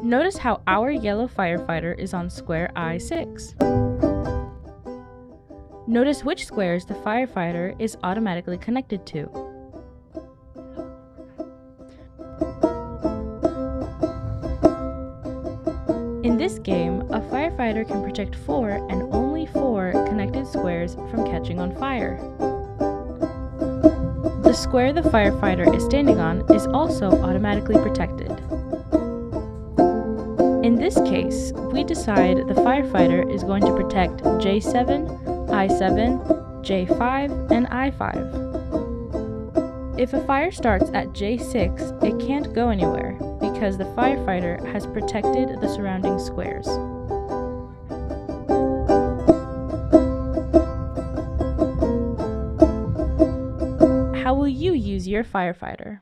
Notice how our yellow firefighter is on square I6. Notice which squares the firefighter is automatically connected to. In this game, a firefighter can protect 4 and only 4 connected squares from catching on fire. The square the firefighter is standing on is also automatically protected. In this case, we decide the firefighter is going to protect J7, I7, J5, and I5. If a fire starts at J6, it can't go anywhere because the firefighter has protected the surrounding squares. How will you use your firefighter?